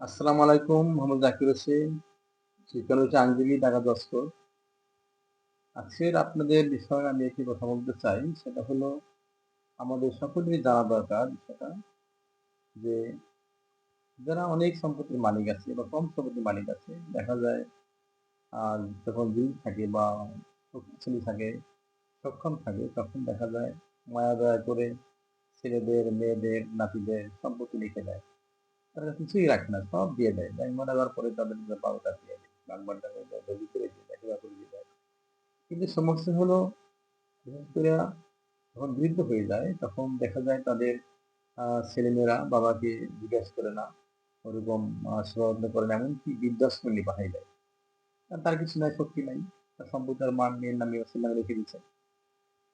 আসসালামু আলাইকুম, মোহাম্মদ জাকির হোসেন। ঠিকানা হচ্ছে আইনজীবী, ঢাকা ১০ আজকের আপনাদের বিষয়ে আমি একটি কথা বলতে চাই। সেটা হলো আমাদের সকলেরই জানা দরকার বিষয়টা যে যারা অনেক সম্পত্তির মালিক আছে বা কম সম্পত্তির মালিক আছে, দেখা যায় যখন ঋণ থাকে বা শক্তিশালী থাকে, সক্ষম থাকে, তখন দেখা যায় মায়া দয়া করে ছেলেদের, মেয়েদের, নাতিদের সম্পত্তি লিখে দেয়। তারা কিছুই রাখে না, সব দিয়ে দেয়। ব্যাংক মারা যাওয়ার পরে তাদের যে পাওটা দিয়ে দেয়। বাগবানটা করে দেয়, দলিল করে দিয়ে দেয়, এগুলা করে দিয়ে দেয়। কিন্তু সমস্যা হলো বিশেষ করে যখন বৃদ্ধ হয়ে যায় তখন দেখা যায় তাদের ছেলেমেয়েরা বাবাকে জিজ্ঞেস করে না, ওরকম সেবা যত্ন করে না, এমনকি বৃদ্ধাশ্রমে পাঠাই দেয়। কারণ তার কিছু নাই, শক্তি নাই, তার সম্পত্তি তার মা মেয়ের নামে ছেলের নামে রেখে দিচ্ছে।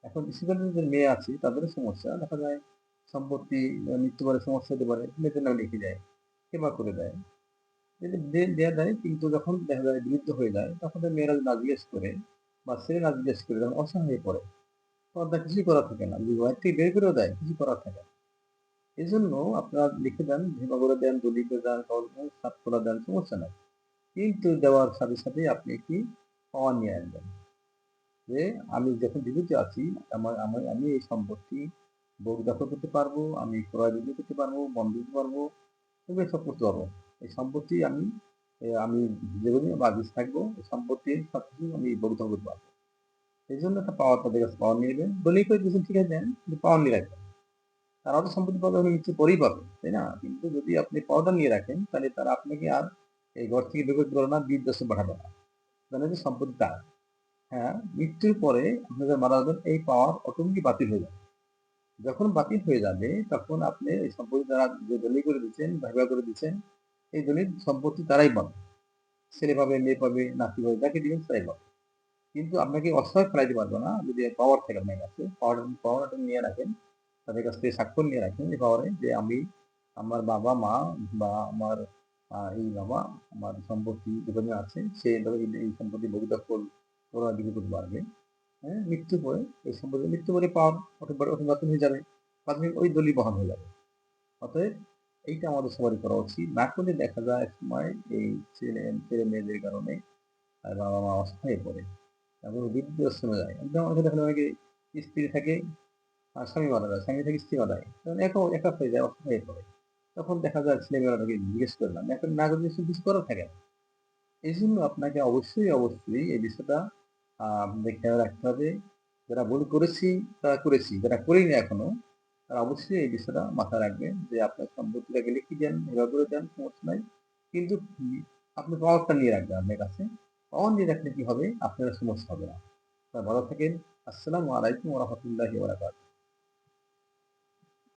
এখন বিশেষ করে যে মেয়ে আছে তাদেরও সমস্যা, দেখা যায় সম্পত্তি মৃত্যুবারে সমস্যা হতে পারে, মেয়েদের নামে লিখে দেয়, সেবা করে দেয়, দেয়া দেয়। কিন্তু যখন দেখা যায় বৃদ্ধ হয়ে যায় তখন তার মেয়েরা না জিজ্ঞেস করে বা ছেলে না জিজ্ঞেস করে যখন অসহায় হয়ে পড়ে, তখন তার কিছুই করার থাকে না। যদি ঘর থেকে বের করেও দেয়, কিছু করার থাকে না। এজন্য আপনারা লিখে দেন, হিমা করে দেন, দলিলে দেন, সাত করে দেন, সমস্যা নাই। কিন্তু দেওয়ার সাথে সাথে আপনি কি পাওয়ার নিয়ে আসবেন যে আমি যখন জীবিত আছি আমি এই সম্পত্তি ভোগ দখল করতে পারবো, আমি ক্রয় বিক্রি করতে পারবো, বন্ধ দিতে পারবো, এগুলো সব করতে পারবো। এই সম্পত্তি আমি যেদিন বাজিজ থাকবো, এই সম্পত্তির সবকিছু আমি ভোগ দখল করতে পারবো। এই জন্য একটা পাওয়ার তাদের কাছে পাওয়ার নিয়ে নেবেন, দলিল করে দিয়েছেন ঠিক আছে দেন, কিন্তু পাওয়ার নিয়ে রাখবেন। তারাও তো সম্পত্তি পাবে, হলে মৃত্যুর পরেই পাবে, তাই না? কিন্তু যদি আপনি পাওয়ারটা নিয়ে রাখেন তাহলে তারা আপনাকে আর এই ঘর থেকে বের করতে পারবে না, বৃদ্ধাশ্রমে পাঠাবে না। মানে যে সম্পত্তি তার, হ্যাঁ, মৃত্যুর পরে আপনি যখন মারা যাবেন এই পাওয়ার অটোমেটিক বাতিল হয়ে যাবে। যখন বাতিল হয়ে যাবে তখন আপনি এই সম্পত্তি তারা যে দলিল করে দিচ্ছেন, ভাগ ভাগ করে দিচ্ছেন, এই দলিল সম্পত্তি তারাই পাবে। ছেলে পাবে, মেয়ে পাবে, নাতি পাবে, যাকে দিবেন তারাই পাবে। কিন্তু আপনাকে অসহায় ফেলাইতে পারবে না যদি পাওয়ার থাকে আপনার কাছে। পাওয়ারটা নিয়ে রাখেন, তাদের কাছ থেকে স্বাক্ষর নিয়ে রাখেন এই পাওয়ারে যে আমি আমার বাবা মা বা আমার এই বাবা আমার সম্পত্তি যেখানে আছে সে এই সম্পত্তি ভোগ দখল ওরা বিক্রি করতে পারবে। হ্যাঁ, মৃত্যুর পরে এই সম্পত্তি মৃত্যু পরে পাওয়ার অটোমেটিক হয়ে যাবে, প্রাথমিক ওই দলই বহাল হয়ে যাবে। অতএব এইটা আমাদের সবারই করা উচিত। না করলে দেখা যায় এক সময় এই ছেলে মেয়েদের কারণে বাবা মা অসহায় হয়ে পড়ে, এবং বৃদ্ধাশ্রমে যায়। একদম অনেকে দেখেন, অনেকে স্ত্রী থাকে আর স্বামী মারা যায়, স্বামী থেকে স্ত্রী মারা যায়, তখন একা একা হয়ে যায়, অসহায় হয়ে পড়ে। তখন দেখা যায় ছেলেমেয়েরা তাকে জিজ্ঞেস করে না, এখন না যদি কিছু করার থাকে না। এই জন্য আপনাকে অবশ্যই এই বিষয়টা আপনাদের খেয়াল রাখতে হবে। যারা ভুল করেছি তারা করেছি, যারা করিনি এখনো তারা অবশ্যই এই বিষয়টা মাথায় রাখবেন যে আপনার সম্পত্তিটাকে লিখে দেন, এভাবে করে দেন, সমস্যা নাই। কিন্তু আপনি পাওয়ারটা নিয়ে রাখবেন আপনার কাছে। পাওয়ার নিয়ে রাখলে কি হবে, আপনার সমস্যা হবে না। ভালো থাকেন। আসসালামু আলাইকুম ওয়া রাহমাতুল্লাহি ওয়া বারাকাতুহু।